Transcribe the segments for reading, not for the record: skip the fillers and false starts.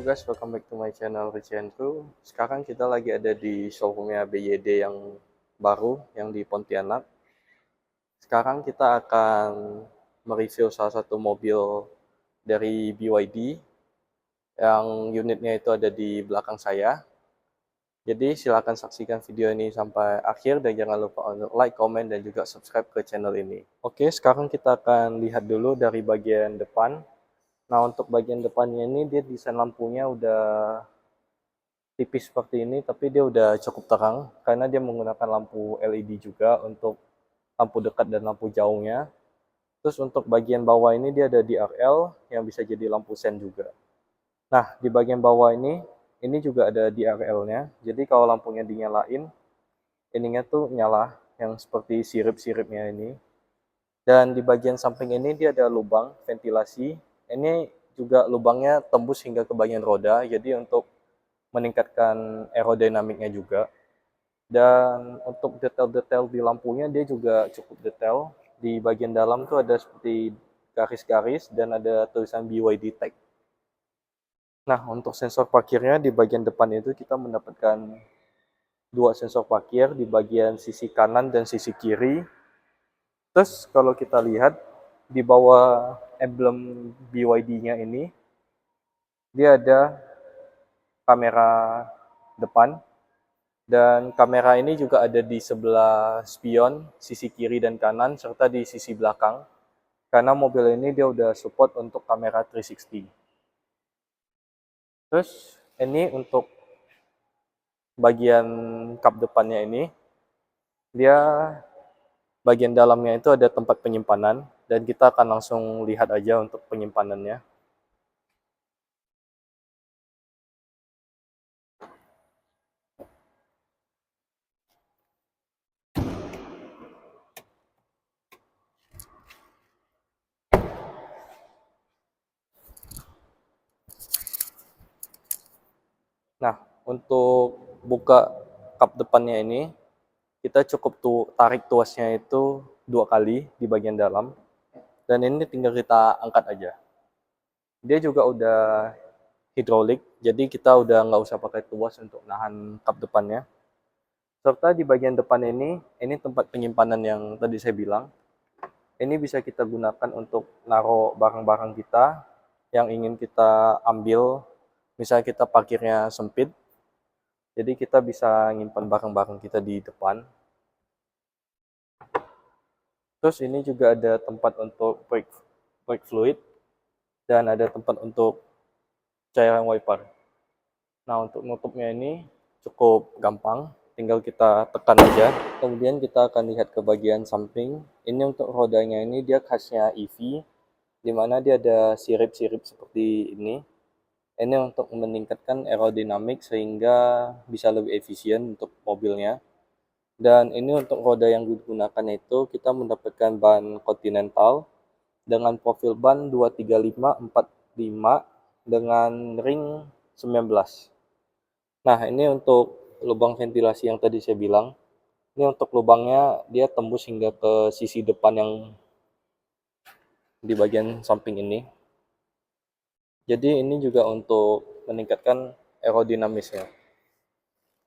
guys, welcome back to my channel Ricianku. Sekarang kita lagi ada di showroomnya BYD yang baru, yang di Pontianak. Sekarang kita akan mereview salah satu mobil dari BYD yang unitnya itu ada di belakang saya. Jadi silakan saksikan video ini sampai akhir dan jangan lupa untuk like, comment, dan juga subscribe ke channel ini. Oke, sekarang kita akan lihat dulu dari bagian depan. Nah, untuk bagian depannya ini dia desain lampunya udah tipis seperti ini, tapi dia udah cukup terang karena dia menggunakan lampu LED juga untuk lampu dekat dan lampu jauhnya. Terus untuk bagian bawah ini dia ada DRL yang bisa jadi lampu sen juga. Nah, di bagian bawah ini juga ada DRL-nya. Jadi kalau lampunya dinyalain, ininya tuh nyala yang seperti sirip-siripnya ini. Dan di bagian samping ini dia ada lubang ventilasi. Ini juga lubangnya tembus hingga ke bagian roda, jadi untuk meningkatkan aerodinamiknya juga. Dan untuk detail-detail di lampunya dia juga cukup detail. Di bagian dalam tuh ada seperti garis-garis dan ada tulisan BYD Tech. Nah, untuk sensor parkirnya di bagian depan itu kita mendapatkan dua sensor parkir di bagian sisi kanan dan sisi kiri. Terus kalau kita lihat di bawah emblem BYD-nya ini, dia ada kamera depan. Dan kamera ini juga ada di sebelah spion, sisi kiri dan kanan, serta di sisi belakang. Karena mobil ini dia udah support untuk kamera 360. Terus ini untuk bagian kap depannya ini, dia bagian dalamnya itu ada tempat penyimpanan. Dan kita akan langsung lihat aja untuk penyimpanannya. Nah, untuk buka kap depannya ini, kita cukup tarik tuasnya itu 2 kali di bagian dalam. Dan ini tinggal kita angkat aja. Dia juga udah hidrolik, jadi kita udah nggak usah pakai tuas untuk nahan kap depannya. Serta di bagian depan ini tempat penyimpanan yang tadi saya bilang. Ini bisa kita gunakan untuk naruh barang-barang kita yang ingin kita ambil. Misalnya kita parkirnya sempit, jadi kita bisa nyimpan barang-barang kita di depan. Terus ini juga ada tempat untuk brake fluid dan ada tempat untuk cairan wiper. Nah, untuk nutupnya ini cukup gampang, tinggal kita tekan aja. Kemudian kita akan lihat ke bagian samping. Ini untuk rodanya ini dia khasnya EV, di mana dia ada sirip-sirip seperti ini. Ini untuk meningkatkan aerodinamik sehingga bisa lebih efisien untuk mobilnya. Dan ini untuk roda yang digunakan itu kita mendapatkan ban Continental dengan profil ban 235/45 dengan ring 19. Nah, ini untuk lubang ventilasi yang tadi saya bilang. Ini untuk lubangnya dia tembus hingga ke sisi depan yang di bagian samping ini. Jadi ini juga untuk meningkatkan aerodinamisnya.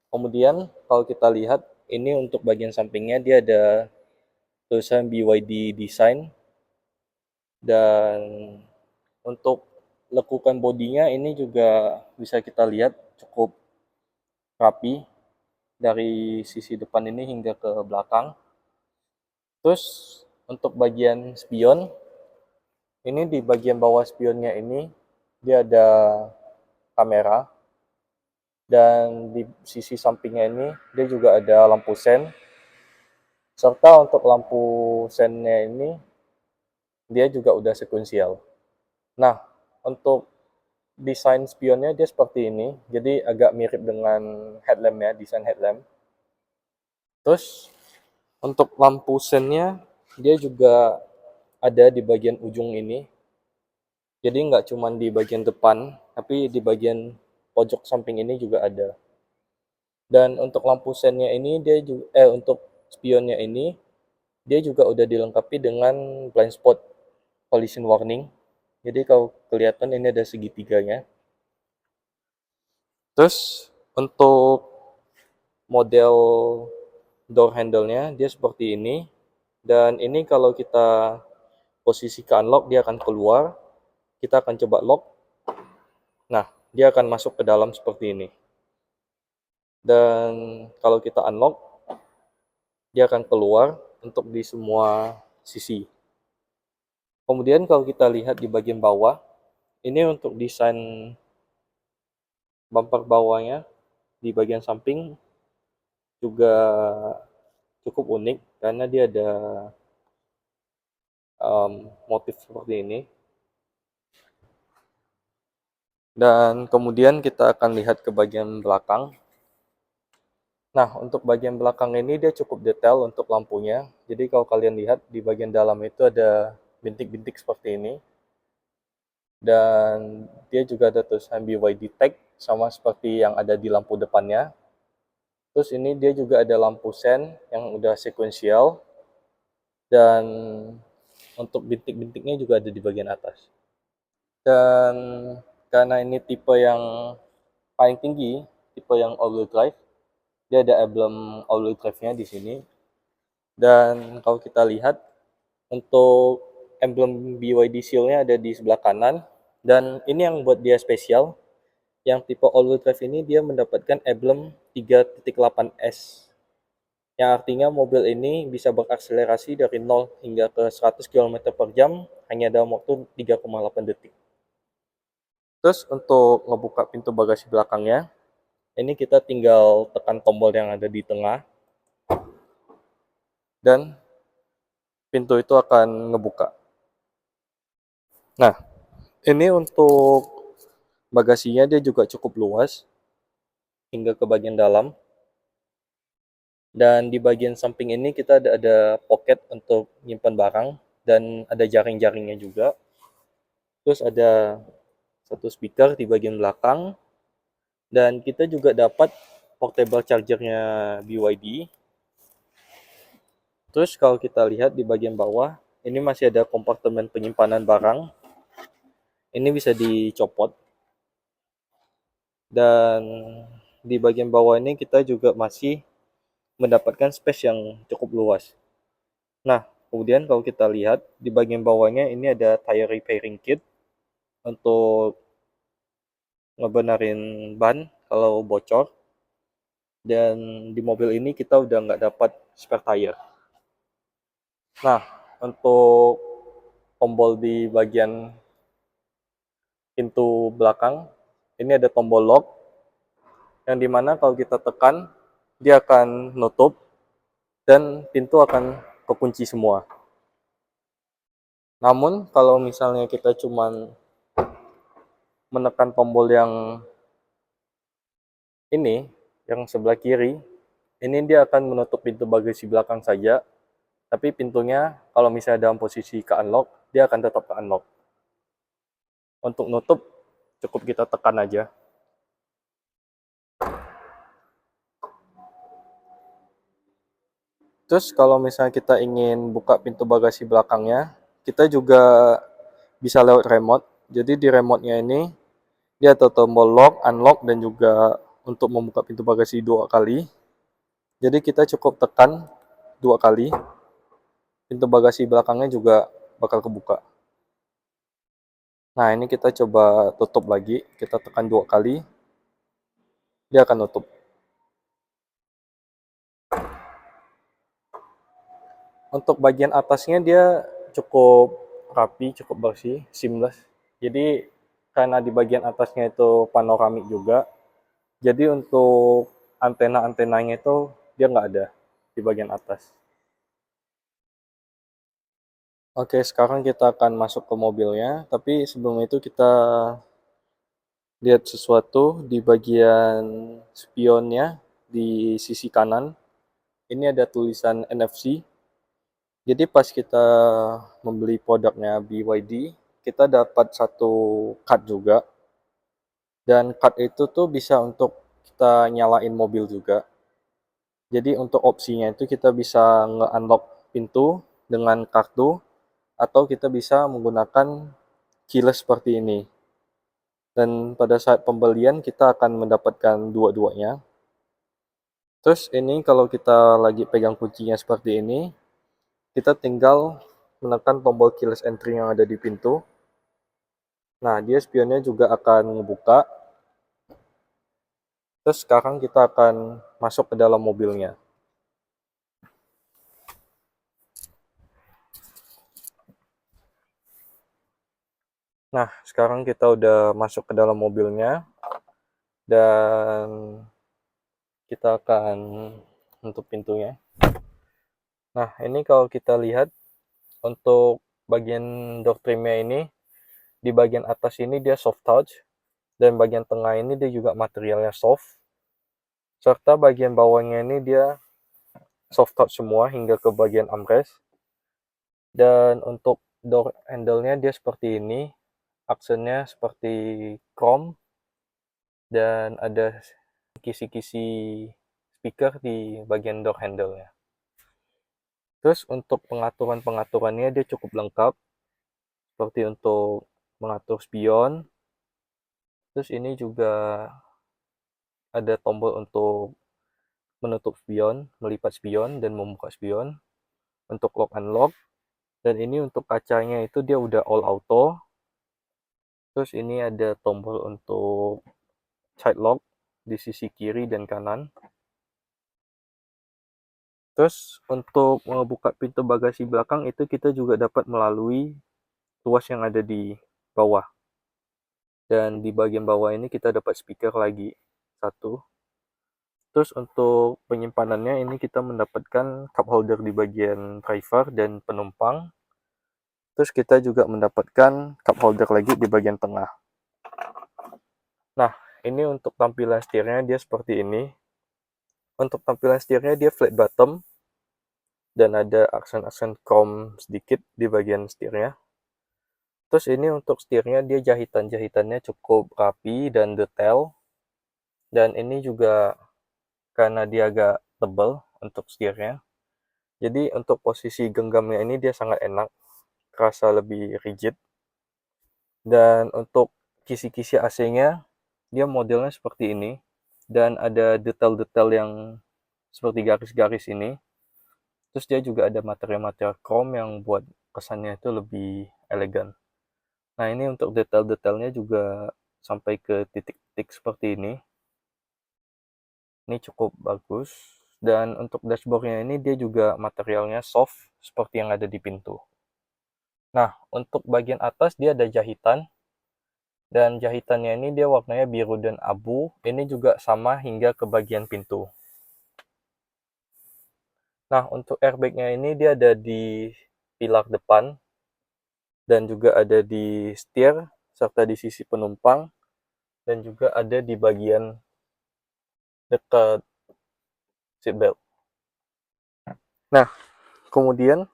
Kemudian kalau kita lihat ini untuk bagian sampingnya dia ada tulisan BYD Design. Dan untuk lekukan bodinya ini juga bisa kita lihat cukup rapi dari sisi depan ini hingga ke belakang. Terus untuk bagian spion, ini di bagian bawah spionnya ini dia ada kamera. Dan di sisi sampingnya ini dia juga ada lampu sen. Serta untuk lampu sennya ini dia juga udah sekuensial. Nah, untuk desain spionnya dia seperti ini. Jadi agak mirip dengan headlampnya, desain headlamp. Terus untuk lampu sennya dia juga ada di bagian ujung ini. Jadi nggak cuma di bagian depan, tapi di bagian pojok samping ini juga ada. Dan untuk lampu sennya ini dia juga untuk spionnya ini dia juga udah dilengkapi dengan blind spot collision warning. Jadi kalau kelihatan ini ada segitiganya. Terus untuk model door handle-nya dia seperti ini, dan ini kalau kita posisi ke unlock dia akan keluar, kita akan coba lock. Nah, dia akan masuk ke dalam seperti ini. Dan kalau kita unlock, dia akan keluar untuk di semua sisi. Kemudian kalau kita lihat di bagian bawah, ini untuk desain bumper bawahnya di bagian samping juga cukup unik karena dia ada motif seperti ini. Dan kemudian kita akan lihat ke bagian belakang. Nah, untuk bagian belakang ini dia cukup detail untuk lampunya. Jadi kalau kalian lihat di bagian dalam itu ada bintik-bintik seperti ini. Dan dia juga ada tulisan BYD tag sama seperti yang ada di lampu depannya. Terus ini dia juga ada lampu sen yang udah sekuensial. Dan untuk bintik-bintiknya juga ada di bagian atas. Dan karena ini tipe yang paling tinggi, tipe yang all-wheel drive, dia ada emblem all-wheel drive-nya di sini. Dan kalau kita lihat, untuk emblem BYD seal-nya ada di sebelah kanan. Dan ini yang buat dia spesial. Yang tipe all-wheel drive ini dia mendapatkan emblem 3.8S. Yang artinya mobil ini bisa berakselerasi dari 0 hingga ke 100 km per jam hanya dalam waktu 3,8 detik. Terus untuk ngebuka pintu bagasi belakangnya, ini kita tinggal tekan tombol yang ada di tengah. Dan pintu itu akan ngebuka. Nah, ini untuk bagasinya dia juga cukup luas hingga ke bagian dalam. Dan di bagian samping ini kita ada pocket untuk nyimpan barang dan ada jaring-jaringnya juga. Terus ada satu speaker di bagian belakang dan kita juga dapat portable chargernya BYD. Terus kalau kita lihat di bagian bawah, ini masih ada kompartemen penyimpanan barang. Ini bisa dicopot. Dan di bagian bawah ini kita juga masih mendapatkan space yang cukup luas. Nah, kemudian kalau kita lihat di bagian bawahnya ini ada tire repairing kit untuk ngebenerin ban kalau bocor. Dan di mobil ini kita udah nggak dapat spare tire. Nah, untuk tombol di bagian pintu belakang, ini ada tombol lock, yang dimana kalau kita tekan, dia akan nutup, dan pintu akan kekunci semua. Namun, kalau misalnya kita cuman menekan tombol yang ini, yang sebelah kiri, ini dia akan menutup pintu bagasi belakang saja, tapi pintunya kalau misalnya dalam posisi ke unlock, dia akan tetap ke unlock. Untuk nutup, cukup kita tekan aja. Terus kalau misalnya kita ingin buka pintu bagasi belakangnya, kita juga bisa lewat remote. Jadi di remote-nya ini, dia ada tombol lock, unlock, dan juga untuk membuka pintu bagasi 2 kali. Jadi kita cukup tekan 2 kali, pintu bagasi belakangnya juga bakal kebuka. Nah, ini kita coba tutup lagi, kita tekan 2 kali, dia akan nutup. Untuk bagian atasnya dia cukup rapi, cukup bersih, seamless. Jadi karena di bagian atasnya itu panoramik juga, jadi untuk antena-antenanya itu dia nggak ada di bagian atas. Oke, sekarang kita akan masuk ke mobilnya, tapi sebelum itu kita lihat sesuatu di bagian spionnya di sisi kanan. Ini ada tulisan NFC. Jadi pas kita membeli produknya BYD, kita dapat satu card juga. Dan card itu tuh bisa untuk kita nyalain mobil juga. Jadi untuk opsinya itu kita bisa nge-unlock pintu dengan kartu, atau kita bisa menggunakan keyless seperti ini. Dan pada saat pembelian kita akan mendapatkan dua-duanya. Terus ini kalau kita lagi pegang kuncinya seperti ini, kita tinggal menekan tombol keyless entry yang ada di pintu. Nah, dia spionnya juga akan ngebuka. Terus sekarang kita akan masuk ke dalam mobilnya. Nah, sekarang kita udah masuk ke dalam mobilnya. Dan kita akan tutup pintunya. Nah, ini kalau kita lihat untuk bagian door trimnya ini, di bagian atas ini dia soft touch, dan bagian tengah ini dia juga materialnya soft, serta bagian bawahnya ini dia soft touch semua hingga ke bagian armrest. Dan untuk door handle-nya dia seperti ini, aksennya seperti chrome, dan ada kisi-kisi speaker di bagian door handle-nya. Terus untuk pengaturan-pengaturannya dia cukup lengkap, seperti untuk mengatur spion. Terus ini juga ada tombol untuk menutup spion, melipat spion, dan membuka spion. Untuk lock unlock. Dan ini untuk kacanya itu dia udah all auto. Terus ini ada tombol untuk side lock di sisi kiri dan kanan. Terus untuk membuka pintu bagasi belakang itu kita juga dapat melalui tuas yang ada di bawah. Dan di bagian bawah ini kita dapat speaker lagi satu. Terus untuk penyimpanannya ini kita mendapatkan cup holder di bagian driver dan penumpang. Terus kita juga mendapatkan cup holder lagi di bagian tengah. Nah, ini untuk tampilan setirnya dia seperti ini. Untuk tampilan setirnya dia flat bottom dan ada aksen-aksen chrome sedikit di bagian setirnya. Terus ini untuk setirnya dia jahitan-jahitannya cukup rapi dan detail. Dan ini juga karena dia agak tebal untuk setirnya. Jadi untuk posisi genggamnya ini dia sangat enak, kerasa lebih rigid. Dan untuk kisi-kisi AC-nya dia modelnya seperti ini dan ada detail-detail yang seperti garis-garis ini. Terus dia juga ada material-material chrome yang buat kesannya itu lebih elegan. Nah, ini untuk detail-detailnya juga sampai ke titik-titik seperti ini. Ini cukup bagus. Dan untuk dashboardnya ini dia juga materialnya soft seperti yang ada di pintu. Nah, untuk bagian atas dia ada jahitan. Dan jahitannya ini dia warnanya biru dan abu. Ini juga sama hingga ke bagian pintu. Nah, untuk airbagnya ini dia ada di pilar depan. Dan juga ada di setir, serta di sisi penumpang. Dan juga ada di bagian dekat seatbelt. Nah, kemudian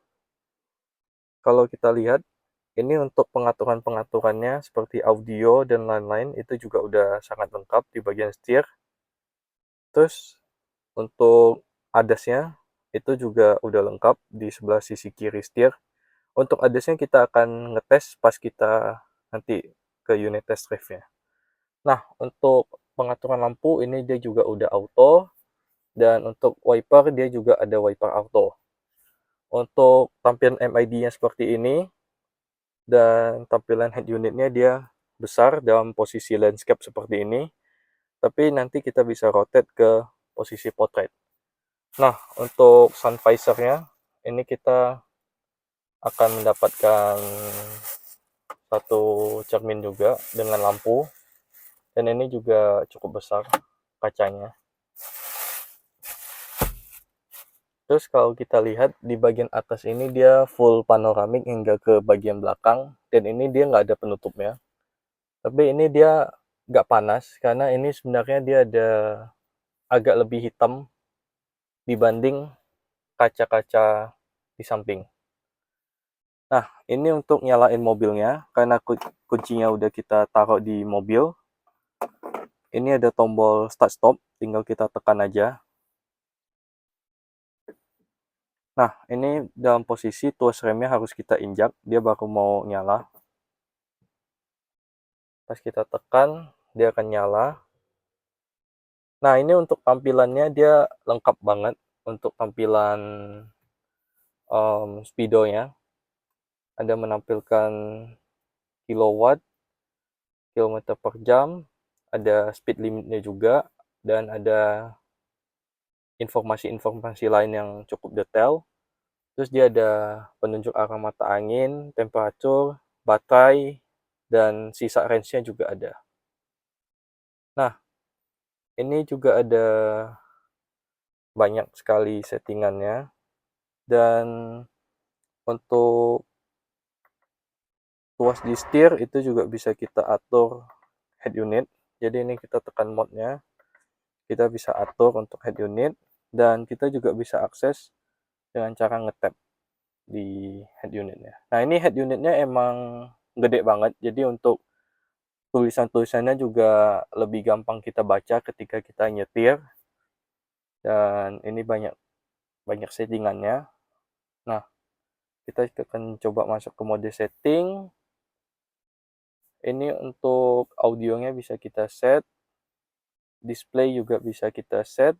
kalau kita lihat, ini untuk pengaturan-pengaturannya seperti audio dan lain-lain itu juga udah sangat lengkap di bagian setir. Terus untuk ADAS-nya itu juga udah lengkap di sebelah sisi kiri setir. Untuk ADAS-nya kita akan ngetes pas kita nanti ke unit test drive-nya. Nah, untuk pengaturan lampu ini dia juga udah auto, dan untuk wiper dia juga ada wiper auto. Untuk tampilan MID-nya seperti ini, dan tampilan head unitnya dia besar dalam posisi landscape seperti ini, tapi nanti kita bisa rotate ke posisi portrait. Nah, untuk sun visor-nya ini kita akan mendapatkan satu cermin juga dengan lampu, dan ini juga cukup besar kacanya. Terus kalau kita lihat di bagian atas ini dia full panoramik hingga ke bagian belakang, dan ini dia nggak ada penutupnya. Tapi ini dia nggak panas karena ini sebenarnya dia ada agak lebih hitam dibanding kaca-kaca di samping. Nah, ini untuk nyalain mobilnya, karena kuncinya udah kita taruh di mobil. Ini ada tombol start stop, tinggal kita tekan aja. Nah, ini dalam posisi tuas remnya harus kita injak, dia baru mau nyala. Pas kita tekan, dia akan nyala. Nah, ini untuk tampilannya dia lengkap banget. Untuk tampilan speedonya, ada menampilkan kilowatt, kilometer per jam, ada speed limitnya juga, dan ada informasi-informasi lain yang cukup detail. Terus dia ada penunjuk arah mata angin, temperatur, baterai, dan sisa range-nya juga ada. Nah, ini juga ada banyak sekali settingannya, dan untuk tuas di setir itu juga bisa kita atur head unit. Jadi ini kita tekan mode-nya, kita bisa atur untuk head unit, dan kita juga bisa akses dengan cara ngetap di head unitnya. Nah, ini head unitnya emang gede banget, jadi untuk tulisan-tulisannya juga lebih gampang kita baca ketika kita nyetir, dan ini banyak settingannya. Nah, kita akan coba masuk ke mode setting. Ini untuk audionya bisa kita set, display juga bisa kita set.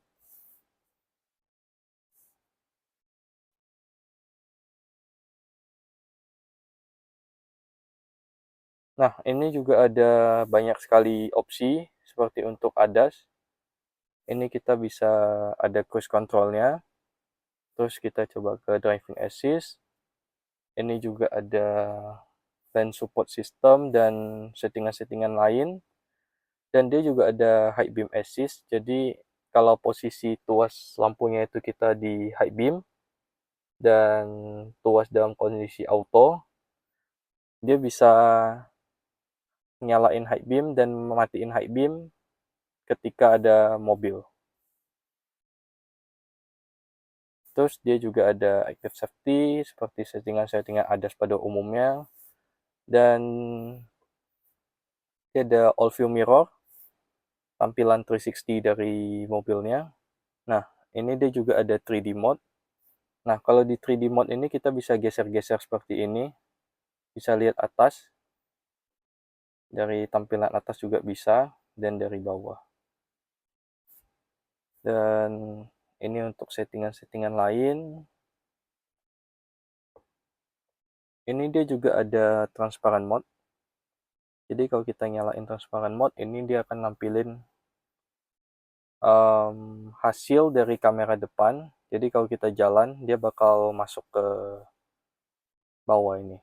Nah, ini juga ada banyak sekali opsi seperti untuk ADAS. Ini kita bisa ada cruise control-nya. Terus kita coba ke driving assist. Ini juga ada lane support system dan settingan-settingan lain. Dan dia juga ada high beam assist. Jadi kalau posisi tuas lampunya itu kita di high beam dan tuas dalam kondisi auto, dia bisa nyalain high beam dan mematiin high beam ketika ada mobil. Terus dia juga ada active safety seperti settingan-settingan ADAS pada umumnya, dan dia ada all view mirror, tampilan 360 dari mobilnya. Nah, ini dia juga ada 3D mode. Nah, kalau di 3D mode ini kita bisa geser-geser seperti ini, bisa lihat atas, dari tampilan atas juga bisa, dan dari bawah. Dan ini untuk settingan-settingan lain. Ini dia juga ada transparent mode. Jadi kalau kita nyalain transparent mode, ini dia akan nampilin hasil dari kamera depan. Jadi kalau kita jalan, dia bakal masuk ke bawah ini.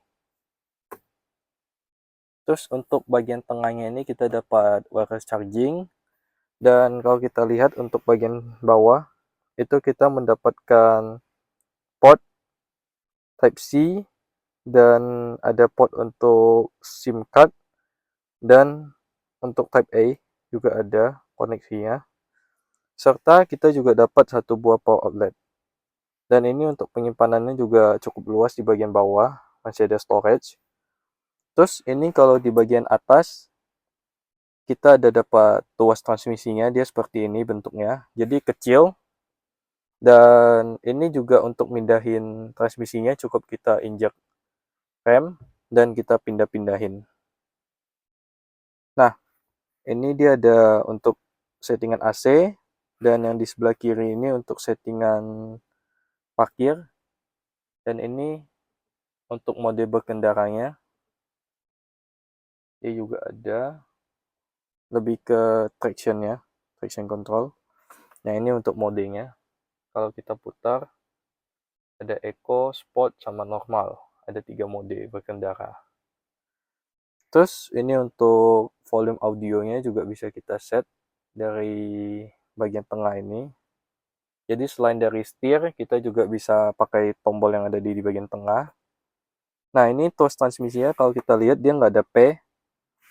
Terus untuk bagian tengahnya ini kita dapat wireless charging. Dan kalau kita lihat untuk bagian bawah, itu kita mendapatkan port Type-C, dan ada port untuk SIM card, dan untuk Type-A juga ada koneksinya. Serta kita juga dapat satu buah power outlet. Dan ini untuk penyimpanannya juga cukup luas di bagian bawah, masih ada storage. Terus ini kalau di bagian atas, kita ada dapat tuas transmisinya, dia seperti ini bentuknya. Jadi kecil, dan ini juga untuk mindahin transmisinya cukup kita injek rem, dan kita pindah-pindahin. Nah, ini dia ada untuk settingan AC, dan yang di sebelah kiri ini untuk settingan parkir, dan ini untuk mode berkendaranya. Dia juga ada lebih ke traction control. Nah, ini untuk modenya. Kalau kita putar, ada Eco, Sport, sama Normal. Ada 3 mode berkendara. Terus ini untuk volume audionya juga bisa kita set dari bagian tengah ini. Jadi selain dari setir, kita juga bisa pakai tombol yang ada di bagian tengah. Nah, ini tuas transmisinya kalau kita lihat dia nggak ada P,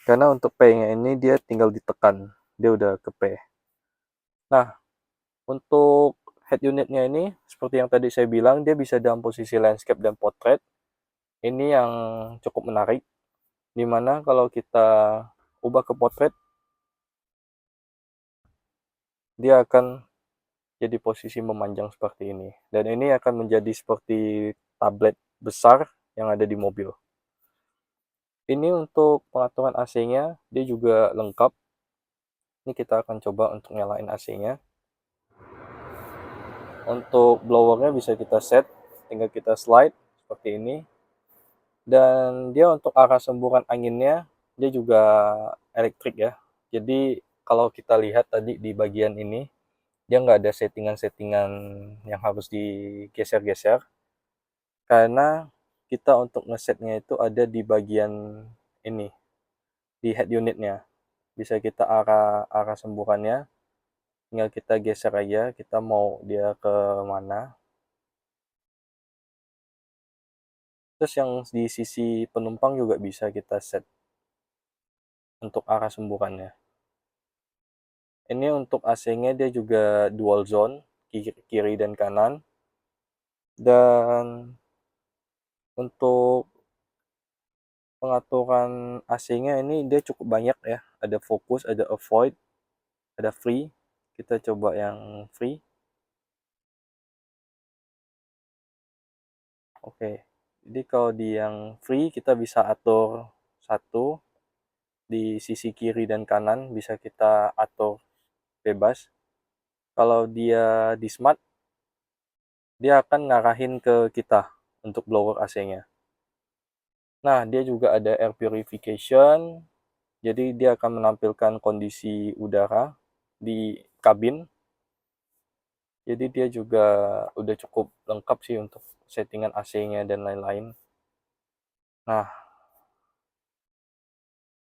karena untuk P-nya ini dia tinggal ditekan, dia udah ke P. Nah, untuk head unitnya ini, seperti yang tadi saya bilang, dia bisa dalam posisi landscape dan portrait. Ini yang cukup menarik, dimana kalau kita ubah ke portrait, dia akan jadi posisi memanjang seperti ini. Dan ini akan menjadi seperti tablet besar yang ada di mobil. Ini untuk pengaturan AC-nya, dia juga lengkap. Ini kita akan coba untuk nyalain AC-nya. Untuk blowernya bisa kita set, tinggal kita slide seperti ini. Dan dia untuk arah semburan anginnya, dia juga elektrik ya. Jadi kalau kita lihat tadi di bagian ini, dia nggak ada settingan-settingan yang harus digeser-geser. Karena kita untuk ngesetnya itu ada di bagian ini, di head unitnya. Bisa kita arah semburannya, tinggal kita geser aja, kita mau dia ke mana. Terus yang di sisi penumpang juga bisa kita set untuk arah semburannya. Ini untuk AC-nya dia juga dual zone, kiri dan kanan. Dan untuk pengaturan AC-nya ini dia cukup banyak ya. Ada fokus, ada avoid, ada free. Kita coba yang free. Oke. Jadi kalau di yang free kita bisa atur satu di sisi kiri dan kanan bisa kita atur bebas. Kalau dia di smart, dia akan ngarahin ke kita untuk blower AC-nya. Nah, dia juga ada air purification, jadi dia akan menampilkan kondisi udara di kabin. Jadi dia juga udah cukup lengkap sih untuk settingan AC-nya dan lain-lain. Nah,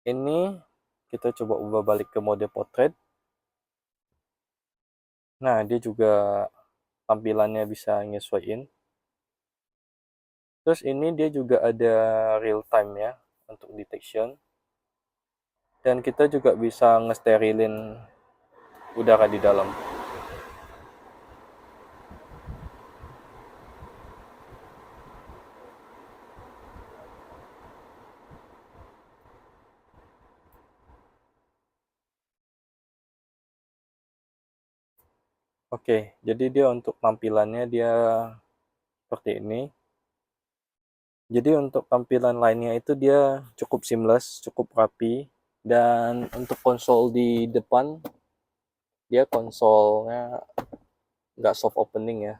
ini kita coba ubah balik ke mode portrait. Nah, dia juga tampilannya bisa nyesuaiin. Terus ini dia juga ada real time ya untuk detection. Dan kita juga bisa ngesterilin udara di dalam. Oke, jadi dia untuk tampilannya dia seperti ini. Jadi untuk tampilan lainnya itu dia cukup seamless, cukup rapi. Dan untuk konsol di depan, dia konsolnya nggak soft opening ya.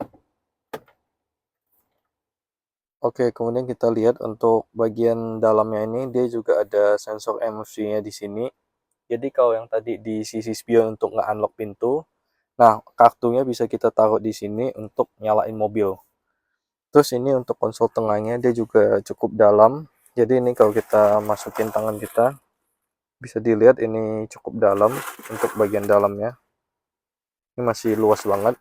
Oke, kemudian kita lihat untuk bagian dalamnya ini, dia juga ada sensor MFC-nya di sini. Jadi kalau yang tadi di sisi spion untuk nge-unlock pintu, nah kartunya bisa kita taruh di sini untuk nyalain mobil. Terus ini untuk konsol tengahnya dia juga cukup dalam. Jadi ini kalau kita masukin tangan kita, bisa dilihat ini cukup dalam untuk bagian dalamnya. Ini masih luas banget.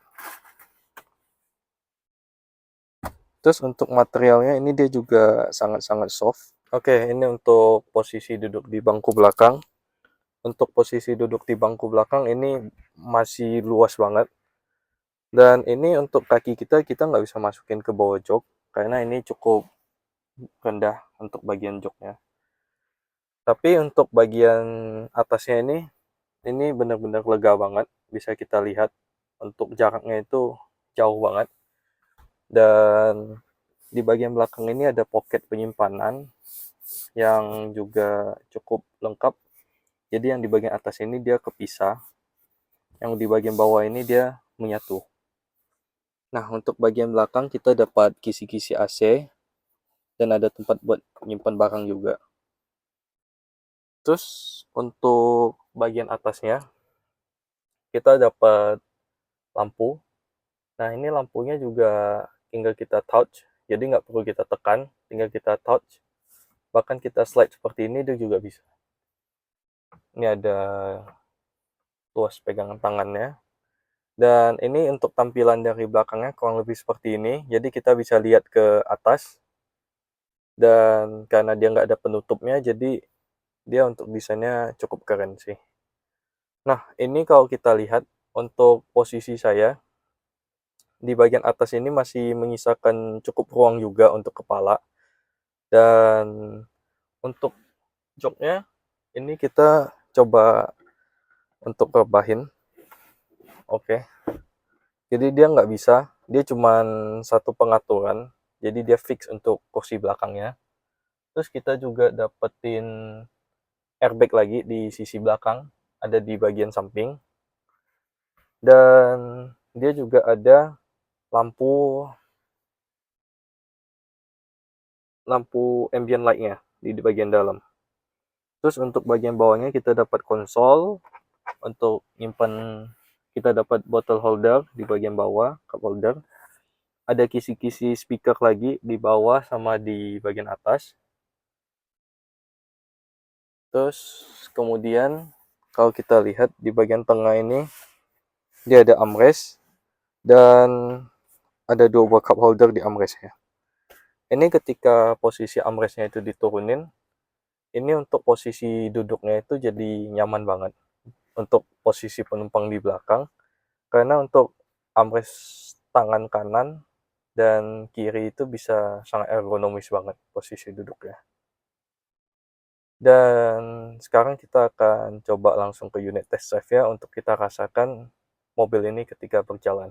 Terus untuk materialnya ini dia juga sangat-sangat soft. Oke, ini untuk posisi duduk di bangku belakang. Untuk posisi duduk di bangku belakang ini masih luas banget. Dan ini untuk kaki kita nggak bisa masukin ke bawah jok. Karena ini cukup rendah untuk bagian joknya. Tapi untuk bagian atasnya ini benar-benar lega banget. Bisa kita lihat untuk jaraknya itu jauh banget. Dan di bagian belakang ini ada pocket penyimpanan yang juga cukup lengkap. Jadi yang di bagian atas ini dia kepisah, yang di bagian bawah ini dia menyatu. Nah, untuk bagian belakang kita dapat kisi-kisi AC dan ada tempat buat menyimpan barang juga. Terus untuk bagian atasnya kita dapat lampu. Nah, ini lampunya juga tinggal kita touch, jadi nggak perlu kita tekan, tinggal kita touch. Bahkan kita slide seperti ini dia juga bisa. Ini ada tuas pegangan tangannya. Dan ini untuk tampilan dari belakangnya kurang lebih seperti ini. Jadi kita bisa lihat ke atas. Dan karena dia nggak ada penutupnya, jadi dia untuk desainnya cukup keren sih. Nah, ini kalau kita lihat untuk posisi saya, di bagian atas ini masih menyisakan cukup ruang juga untuk kepala. Dan untuk joknya, ini kita coba untuk rebahin. Oke. Jadi dia nggak bisa, dia cuma satu pengaturan. Jadi dia fix untuk kursi belakangnya. Terus kita juga dapetin airbag lagi di sisi belakang, ada di bagian samping. Dan dia juga ada lampu ambient light-nya di bagian dalam. Terus untuk bagian bawahnya kita dapat konsol untuk nyimpan, kita dapat bottle holder di bagian bawah, cup holder. Ada kisi-kisi speaker lagi di bawah sama di bagian atas. Terus kemudian kalau kita lihat di bagian tengah ini, dia ada armrest dan ada 2 buah cup holder di armrestnya. Ini ketika posisi armrestnya itu diturunin, ini untuk posisi duduknya itu jadi nyaman banget untuk posisi penumpang di belakang, karena untuk armrest tangan kanan dan kiri itu bisa sangat ergonomis banget posisi duduknya. Dan sekarang kita akan coba langsung ke unit test drive ya untuk kita rasakan mobil ini ketika berjalan.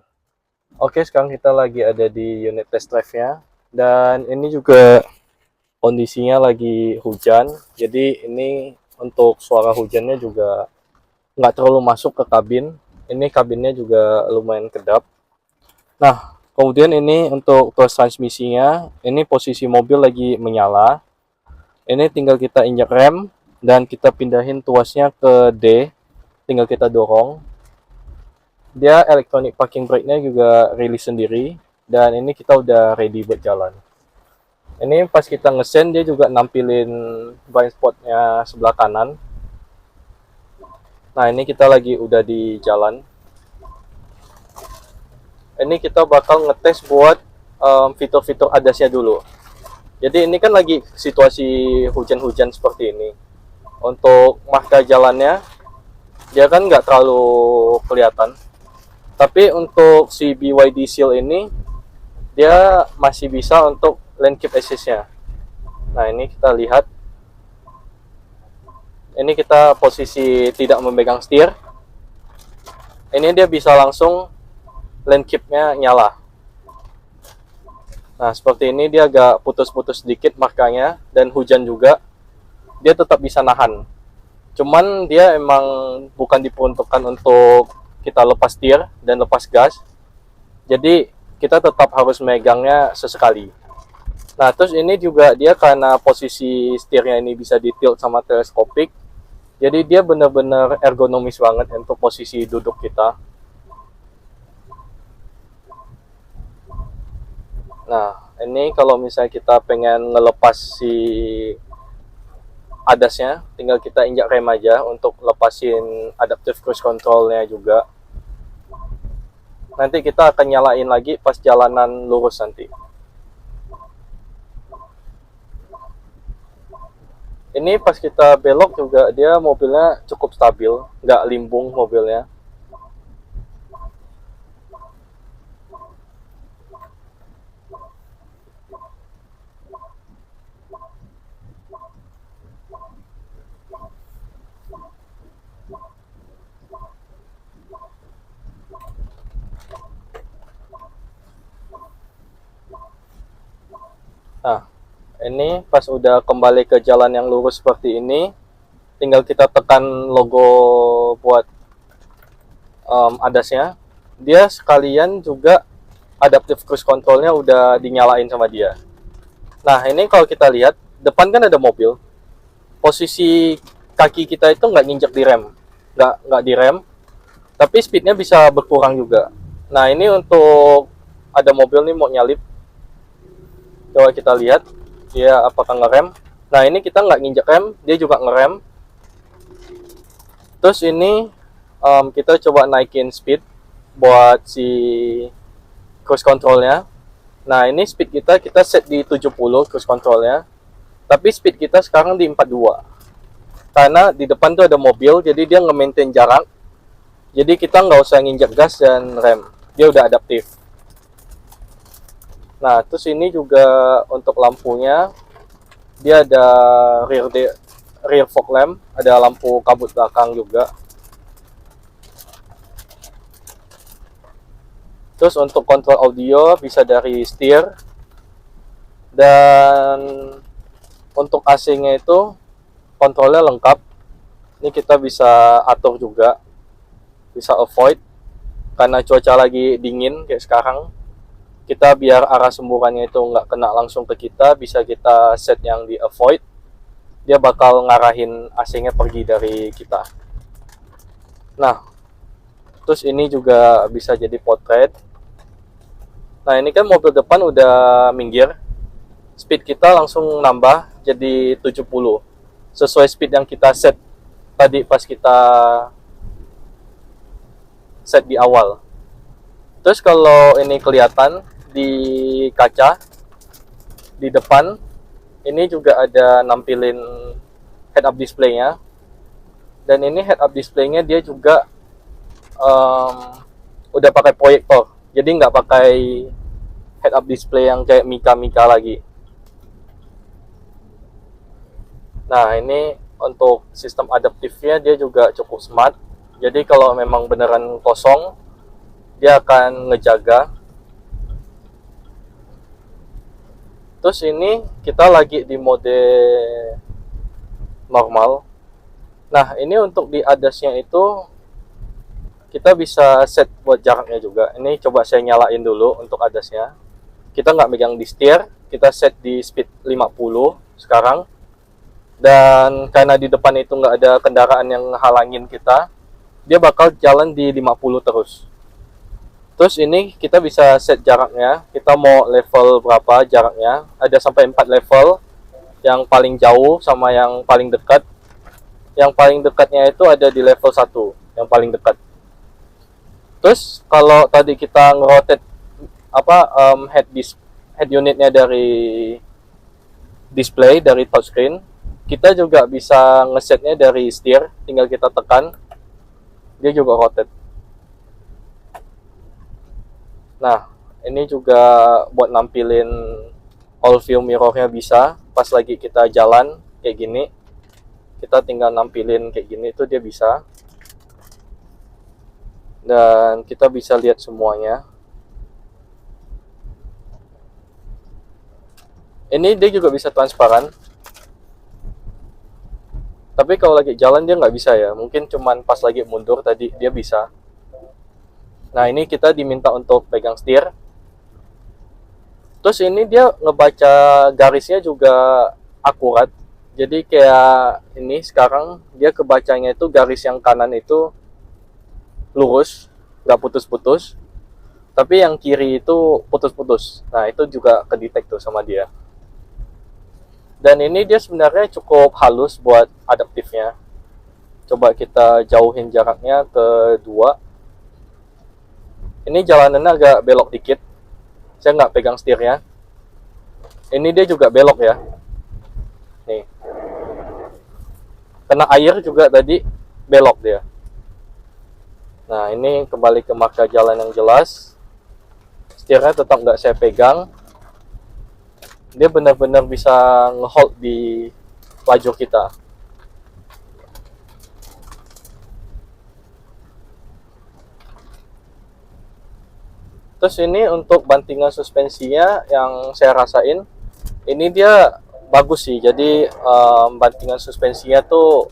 Oke, sekarang kita lagi ada di unit test drive-nya, dan ini juga kondisinya lagi hujan, jadi ini untuk suara hujannya juga nggak terlalu masuk ke kabin. Ini kabinnya juga lumayan kedap. Nah, kemudian ini untuk tuas transmisinya, ini posisi mobil lagi menyala. Ini tinggal kita injak rem dan kita pindahin tuasnya ke D, tinggal kita dorong. Dia electronic parking brake-nya juga rilis sendiri, dan ini kita udah ready buat jalan. Ini pas kita ngesen dia juga nampilin blind spot-nya sebelah kanan. Nah, ini kita lagi udah di jalan. Ini kita bakal ngetes buat fitur-fitur ADAS-nya dulu. Jadi ini kan lagi situasi hujan-hujan seperti ini. Untuk marka jalannya, dia kan nggak terlalu kelihatan. Tapi untuk si BYD Seal ini, dia masih bisa untuk lane keep assist-nya. Nah, ini kita lihat. Ini kita posisi tidak memegang setir. Ini dia bisa langsung lane keep-nya nyala. Nah, seperti ini dia agak putus-putus sedikit markanya, dan hujan juga dia tetap bisa nahan. Cuman dia emang bukan diperuntukkan untuk kita lepas setir dan lepas gas. Jadi kita tetap harus megangnya sesekali. Nah, terus ini juga dia karena posisi setirnya ini bisa ditilt sama teleskopik, jadi dia benar-benar ergonomis banget untuk posisi duduk kita. Nah, ini kalau misalnya kita pengen ngelepas si ADAS-nya, tinggal kita injak rem aja untuk lepasin adaptive cruise control-nya juga. Nanti kita akan nyalain lagi pas jalanan lurus nanti. Ini pas kita belok juga dia mobilnya cukup stabil, nggak limbung mobilnya. Nah, ini pas udah kembali ke jalan yang lurus seperti ini, tinggal kita tekan logo buat ADAS-nya. Dia sekalian juga adaptive cruise control-nya udah dinyalain sama dia. Nah, ini kalau kita lihat, depan kan ada mobil. Posisi kaki kita itu nggak nginjek di rem. Nggak di rem, tapi speednya bisa berkurang juga. Nah, ini untuk ada mobil nih mau nyalip. Coba kita lihat dia apakah ngerem. Nah, ini kita nggak nginjek rem, dia juga ngerem. Terus ini kita coba naikin speed buat si cruise controlnya. Nah, ini speed kita set di 70 cruise controlnya, tapi speed kita sekarang di 42. Karena di depan tuh ada mobil, jadi dia nge-maintain jarak. Jadi kita nggak usah nginjek gas dan rem, dia udah adaptif. Nah, terus ini juga untuk lampunya, dia ada rear fog lamp, ada lampu kabut belakang juga. Terus untuk kontrol audio bisa dari setir, dan Untuk AC-nya itu kontrolnya lengkap. Ini kita bisa atur juga, bisa avoid karena cuaca lagi dingin kayak sekarang. Kita biar arah semburannya itu nggak kena langsung ke kita, bisa kita set yang di avoid. Dia bakal ngarahin AC-nya pergi dari kita. Nah, terus ini juga bisa jadi portrait. Nah, ini kan mobil depan udah minggir. Speed kita langsung nambah jadi 70. Sesuai speed yang kita set tadi pas kita set di awal. Terus kalau ini kelihatan di kaca di depan, ini juga ada nampilin head up display-nya. Dan ini head up display-nya dia juga udah pakai proyektor. Jadi nggak pakai head up display yang kayak Mika lagi. Nah, ini untuk sistem adaptifnya dia juga cukup smart. Jadi kalau memang beneran kosong, dia akan ngejaga. Terus ini kita lagi di mode normal. Nah, ini untuk di ADAS-nya itu kita bisa set buat jaraknya juga. Ini coba saya nyalain dulu untuk ADAS-nya. Kita nggak megang di setir, kita set di speed 50 sekarang. Dan karena di depan itu nggak ada kendaraan yang halangin kita, dia bakal jalan di 50 terus. Terus ini kita bisa set jaraknya, kita mau level berapa jaraknya, ada sampai 4 level, yang paling jauh sama yang paling dekat. Yang paling dekatnya itu ada di level 1, yang paling dekat. Terus kalau tadi kita ngerotate head unitnya dari display, dari touchscreen, kita juga bisa ngesetnya dari setir, tinggal kita tekan, dia juga rotate. Nah, ini juga buat nampilin all view mirrornya bisa. Pas lagi kita jalan kayak gini, kita tinggal nampilin kayak gini itu dia bisa. Dan kita bisa lihat semuanya. Ini dia juga bisa transparan. Tapi kalau lagi jalan dia nggak bisa ya. Mungkin cuman pas lagi mundur tadi dia bisa. Nah, ini kita diminta untuk pegang setir. Terus ini dia ngebaca garisnya juga akurat. Jadi kayak ini sekarang dia kebacanya itu garis yang kanan itu lurus, nggak putus-putus. Tapi yang kiri itu putus-putus. Nah, itu juga kedetek tuh sama dia. Dan ini dia sebenarnya cukup halus buat adaptifnya. Coba kita jauhin jaraknya ke 2. Ini jalanannya agak belok dikit. Saya nggak pegang setirnya. Ini dia juga belok ya. Nih. Kena air juga tadi belok dia. Nah, ini kembali ke marka jalan yang jelas. Setirnya tetap nggak saya pegang. Dia benar-benar bisa ngehold di lajur kita. Terus ini untuk bantingan suspensinya yang saya rasain, ini dia bagus sih. Jadi bantingan suspensinya tuh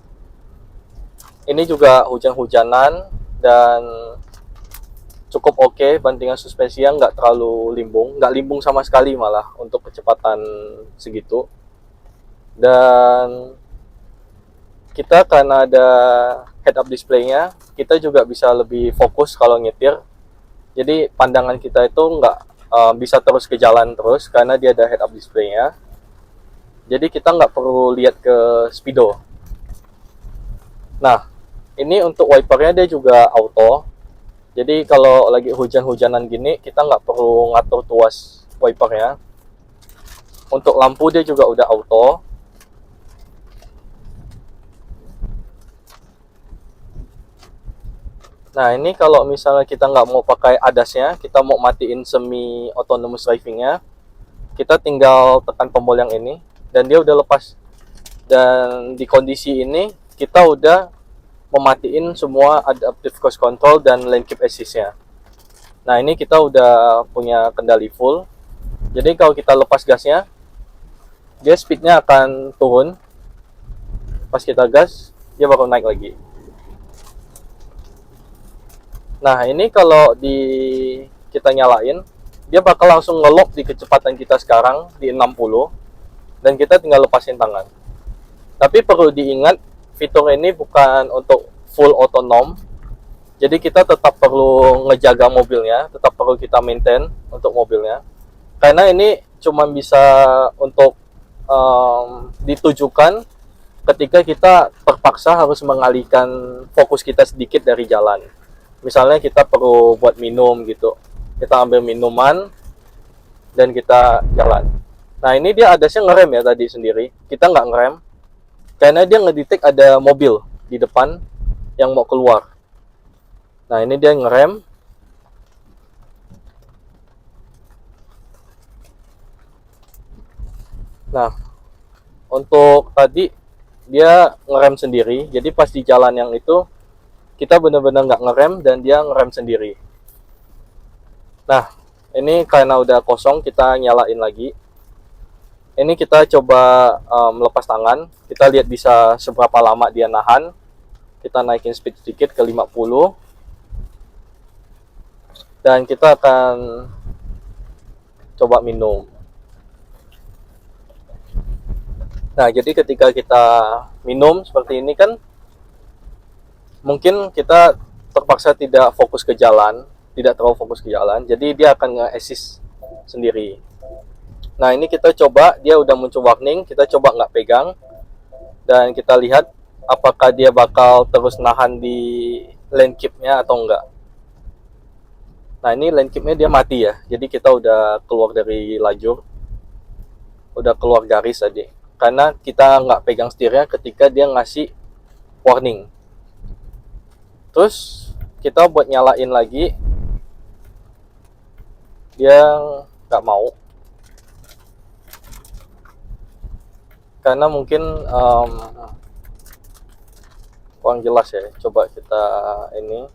ini juga hujan-hujanan dan cukup oke. Bantingan suspensinya nggak terlalu limbung, nggak limbung sama sekali malah untuk kecepatan segitu. Dan kita karena ada head up display-nya, kita juga bisa lebih fokus kalau nyetir. Jadi pandangan kita itu nggak bisa terus ke jalan terus karena dia ada head up display-nya. Jadi kita nggak perlu lihat ke speedo. Nah, ini untuk wipernya dia juga auto. Jadi kalau lagi hujan-hujanan gini, kita nggak perlu ngatur tuas wipernya. Untuk lampu dia juga udah auto. Nah, ini kalau misalnya kita nggak mau pakai ADAS-nya, kita mau matiin semi autonomous driving-nya, kita tinggal tekan tombol yang ini, dan dia udah lepas. Dan di kondisi ini, kita udah mematiin semua adaptive cruise control dan lane keep assist-nya. Nah, ini kita udah punya kendali full. Jadi kalau kita lepas gasnya, dia speednya akan turun. Pas kita gas, dia baru naik lagi. Nah, ini kalau kita nyalain, dia bakal langsung nge-lock di kecepatan kita sekarang di 60, dan kita tinggal lepasin tangan. Tapi perlu diingat, fitur ini bukan untuk full otonom. Jadi kita tetap perlu ngejaga mobilnya, tetap perlu kita maintain untuk mobilnya. Karena ini cuma bisa untuk ditujukan ketika kita terpaksa harus mengalihkan fokus kita sedikit dari jalan. Misalnya kita perlu buat minum gitu. Kita ambil minuman dan kita jalan. Nah, ini dia adasnya ngerem ya tadi sendiri. Kita nggak ngerem karena dia ngedetect ada mobil di depan yang mau keluar. Nah, ini dia ngerem. Nah, untuk tadi dia ngerem sendiri. Jadi pas di jalan yang itu kita benar-benar nggak ngerem dan dia ngerem sendiri. Nah, ini karena udah kosong, kita nyalain lagi. Ini kita coba lepas tangan. Kita lihat bisa seberapa lama dia nahan. Kita naikin speed sedikit ke 50. Dan kita akan coba minum. Nah, jadi ketika kita minum seperti ini kan, mungkin kita terpaksa tidak fokus ke jalan, tidak terlalu fokus ke jalan, jadi dia akan nge-assist sendiri. Nah, ini kita coba, dia udah muncul warning, kita coba nggak pegang, dan kita lihat apakah dia bakal terus nahan di lane keep-nya atau enggak. Nah, ini lane keep-nya dia mati ya, jadi kita udah keluar dari lajur, udah keluar garis tadi. Karena kita nggak pegang setirnya ketika dia ngasih warning. Terus kita buat nyalain lagi, dia nggak mau. Karena mungkin kurang jelas ya. Coba kita ini.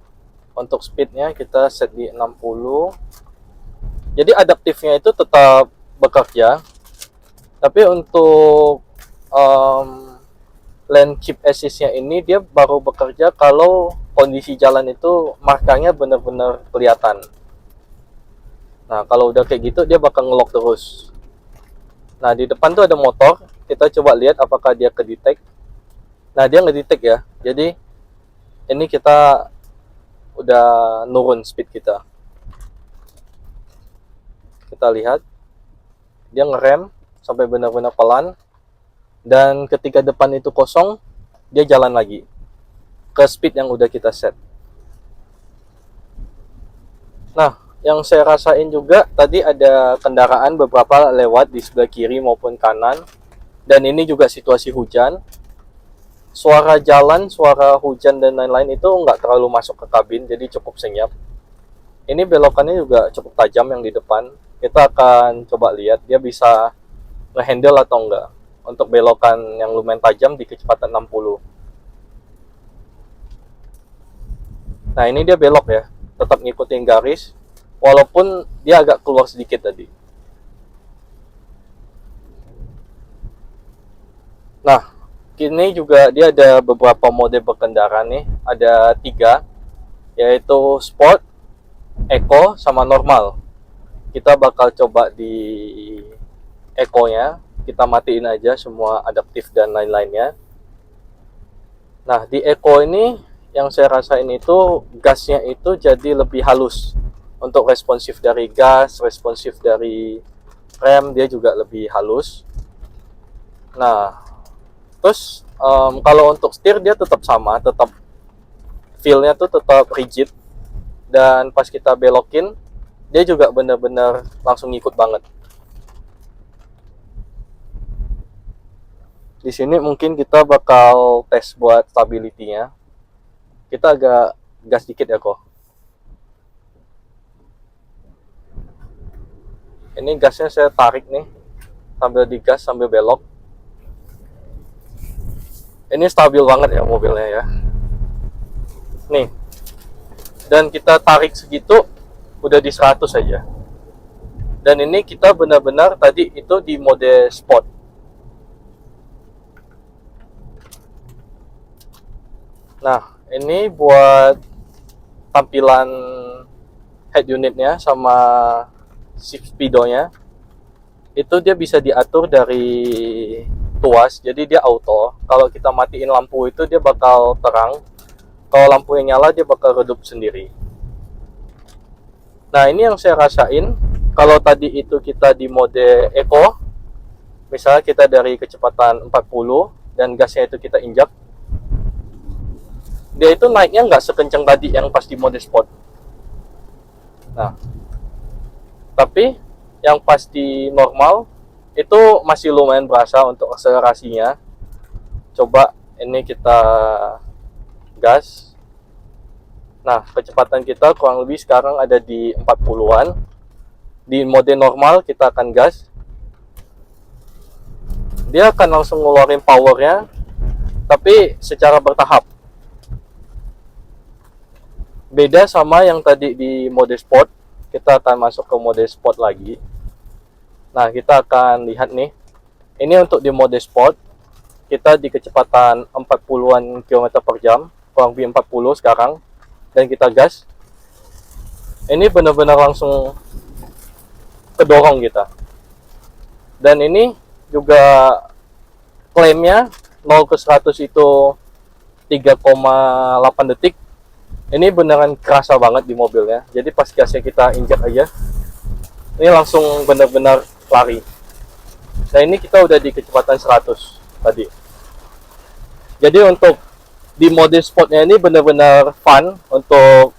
Untuk speednya kita set di 60. Jadi adaptifnya itu tetap bekerja. Tapi untuk lane keep assist-nya ini dia baru bekerja kalau kondisi jalan itu markanya benar-benar kelihatan. Nah, kalau udah kayak gitu dia bakal nge-lock terus. Nah, di depan tuh ada motor. Kita coba lihat apakah dia ke-detect. Nah, dia nge-detect ya. Jadi ini kita udah nurun speed kita. Kita lihat dia ngerem sampai benar-benar pelan, dan ketika depan itu kosong dia jalan lagi ke speed yang udah kita set. Nah, yang saya rasain juga tadi ada kendaraan beberapa lewat di sebelah kiri maupun kanan, dan ini juga situasi hujan. Suara jalan, suara hujan dan lain-lain itu nggak terlalu masuk ke kabin, jadi cukup senyap. Ini belokannya juga cukup tajam yang di depan. Kita akan coba lihat dia bisa ngehandle atau enggak untuk belokan yang lumayan tajam di kecepatan 60. Nah, ini dia belok ya, tetap ngikutin garis walaupun dia agak keluar sedikit tadi. Nah, kini juga dia ada beberapa mode berkendara nih, ada 3, yaitu Sport, Eco, sama Normal. Kita bakal coba di Eco-nya, kita matiin aja semua adaptif dan lain-lainnya. Nah, di Eco ini yang saya rasain itu gasnya itu jadi lebih halus. Untuk responsif dari gas, responsif dari rem, dia juga lebih halus. Nah, terus kalau untuk setir dia tetap sama, tetap feel-nya tuh tetap rigid, dan pas kita belokin dia juga benar-benar langsung ngikut banget. Di sini mungkin kita bakal tes buat stability-nya. Kita agak gas dikit ya kok. Ini gasnya saya tarik nih, sambil digas sambil belok. Ini stabil banget ya mobilnya ya. Nih. Dan kita tarik segitu udah di 100 aja. Dan ini kita benar-benar tadi itu di mode sport. Nah, ini buat tampilan head unitnya sama shift speedonya. Itu dia bisa diatur dari tuas, jadi dia auto. Kalau kita matiin lampu itu dia bakal terang. Kalau lampu yang nyala dia bakal redup sendiri. Nah, ini yang saya rasain. Kalau tadi itu kita di mode eco, misalnya kita dari kecepatan 40 dan gasnya itu kita injak, dia itu naiknya nggak sekencang tadi yang pas di mode sport. Nah, tapi yang pas di normal itu masih lumayan berasa untuk akselerasinya. Coba ini kita gas. Nah, kecepatan kita kurang lebih sekarang ada di 40-an. Di mode normal kita akan gas. Dia akan langsung ngeluarin powernya, tapi secara bertahap. Beda sama yang tadi di mode sport. Kita akan masuk ke mode sport lagi. Nah, kita akan lihat nih. Ini untuk di mode sport. Kita di kecepatan 40-an km per jam. Kurang lebih 40 sekarang. Dan kita gas. Ini benar-benar langsung kedorong kita. Dan ini juga klaimnya 0 ke 100 itu 3,8 detik. Ini beneran kerasa banget di mobilnya. Jadi pas gasnya kita injak aja, ini langsung benar-benar lari. Nah, ini kita udah di kecepatan 100 tadi. Jadi untuk di mode sportnya ini benar-benar fun untuk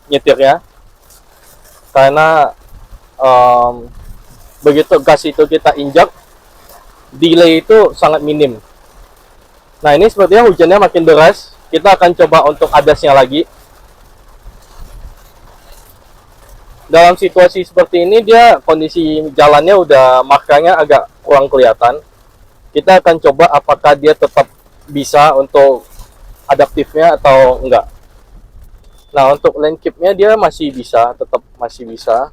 nyetirnya. Karena begitu gas itu kita injak, delay itu sangat minim. Nah, ini sepertinya hujannya makin deras. Kita akan coba untuk adasnya lagi. Dalam situasi seperti ini dia kondisi jalannya udah markanya agak kurang kelihatan. Kita akan coba apakah dia tetap bisa untuk adaptifnya atau enggak. Nah, untuk lane keep-nya dia masih bisa, tetap masih bisa.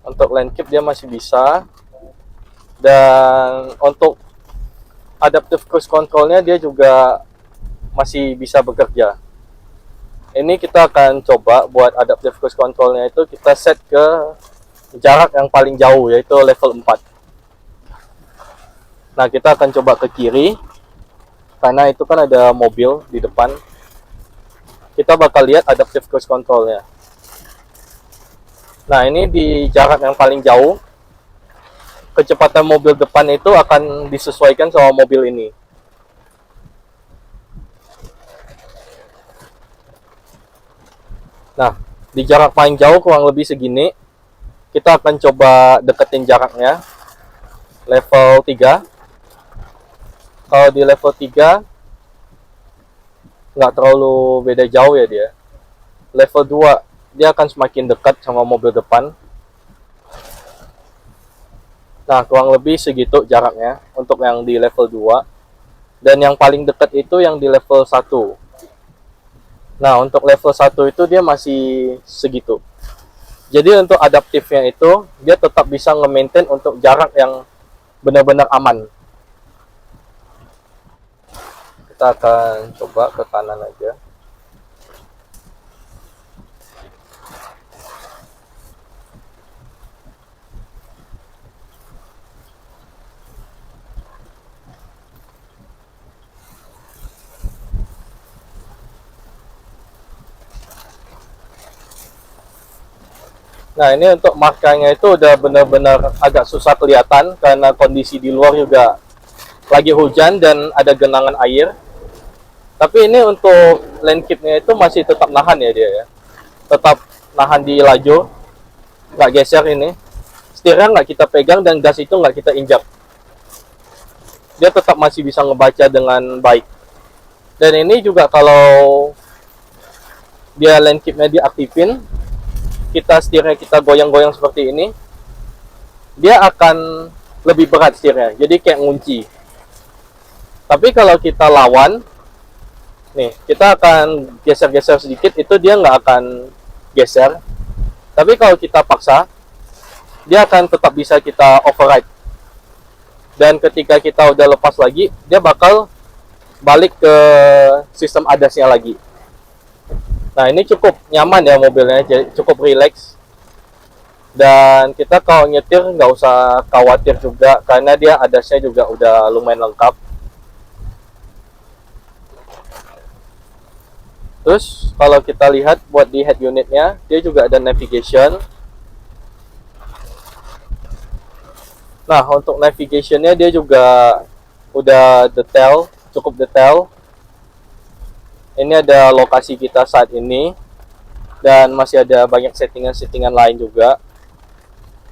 Untuk lane keep dia masih bisa. Dan untuk adaptive cruise control-nya dia juga masih bisa bekerja. Ini kita akan coba buat adaptive cruise control-nya itu kita set ke jarak yang paling jauh, yaitu level 4. Nah, kita akan coba ke kiri karena itu kan ada mobil di depan. Kita bakal lihat adaptive cruise control-nya. Nah, ini di jarak yang paling jauh, kecepatan mobil depan itu akan disesuaikan sama mobil ini. Nah, di jarak paling jauh kurang lebih segini, kita akan coba deketin jaraknya. Level 3. Kalau di level 3, nggak terlalu beda jauh ya dia. Level 2, dia akan semakin dekat sama mobil depan. Nah, kurang lebih segitu jaraknya untuk yang di level 2. Dan yang paling dekat itu yang di level 1. Nah, untuk level 1 itu dia masih segitu. Jadi untuk adaptifnya itu, dia tetap bisa nge-maintain untuk jarak yang benar-benar aman. Kita akan coba ke kanan aja. Nah, ini untuk markanya itu udah benar-benar agak susah kelihatan karena kondisi di luar juga lagi hujan dan ada genangan air. Tapi ini untuk lane keep-nya itu masih tetap nahan ya dia ya. Tetap nahan di laju, nggak geser ini. Setirnya nggak kita pegang dan gas itu nggak kita injak. Dia tetap masih bisa ngebaca dengan baik. Dan ini juga kalau dia lane keep-nya diaktifin, kita setirnya kita goyang-goyang seperti ini, dia akan lebih berat setirnya, jadi kayak ngunci. Tapi kalau kita lawan, nih kita akan geser-geser sedikit, itu dia nggak akan geser. Tapi kalau kita paksa, dia akan tetap bisa kita override. Dan ketika kita udah lepas lagi, dia bakal balik ke sistem ADAS-nya lagi. Nah, ini cukup nyaman ya mobilnya, jadi cukup rileks. Dan kita kalau nyetir nggak usah khawatir juga, karena dia ADAS-nya juga udah lumayan lengkap. Terus kalau kita lihat buat di head unitnya, dia juga ada navigation. Nah, untuk navigationnya dia juga udah detail, cukup detail. Ini ada lokasi kita saat ini, dan masih ada banyak settingan-settingan lain juga.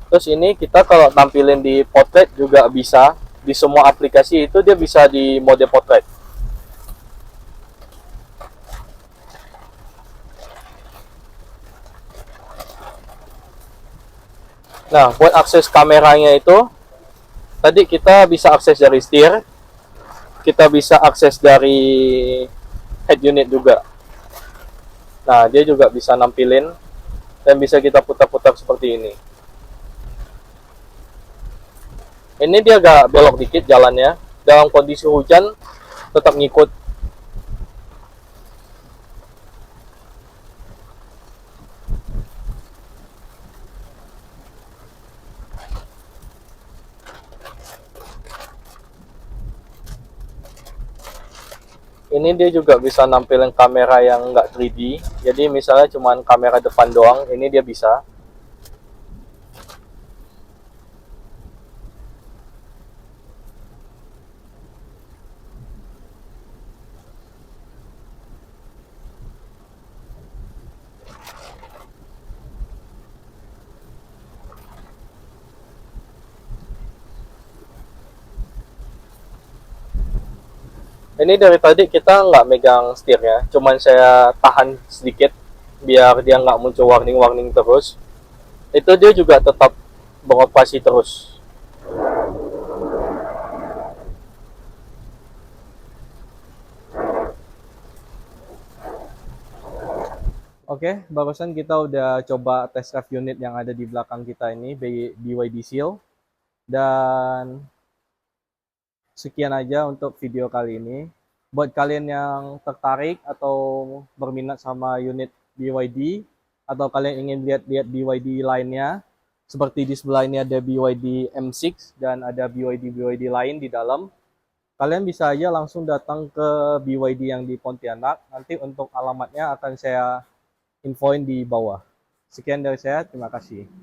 Terus ini kita kalau tampilin di portrait juga bisa. Di semua aplikasi itu dia bisa di mode portrait. Nah, buat akses kameranya itu, tadi kita bisa akses dari setir, kita bisa akses dari head unit juga. Nah, dia juga bisa nampilin dan bisa kita putar-putar seperti ini. Ini dia agak belok dikit jalannya. Dalam kondisi hujan tetap ngikut. Ini dia juga bisa nampilin kamera yang nggak 3D. Jadi misalnya cuma kamera depan doang, ini dia bisa. Ini dari tadi kita nggak megang setirnya, cuman saya tahan sedikit biar dia nggak muncul warning-warning terus. Itu dia juga tetap beroperasi terus. Oke, barusan kita udah coba test drive unit yang ada di belakang kita ini, BYD Seal. Dan sekian aja untuk video kali ini. Buat kalian yang tertarik atau berminat sama unit BYD, atau kalian ingin lihat-lihat BYD lainnya, seperti di sebelah ini ada BYD M6 dan ada BYD lain di dalam, kalian bisa aja langsung datang ke BYD yang di Pontianak. Nanti untuk alamatnya akan saya infoin di bawah. Sekian dari saya, terima kasih.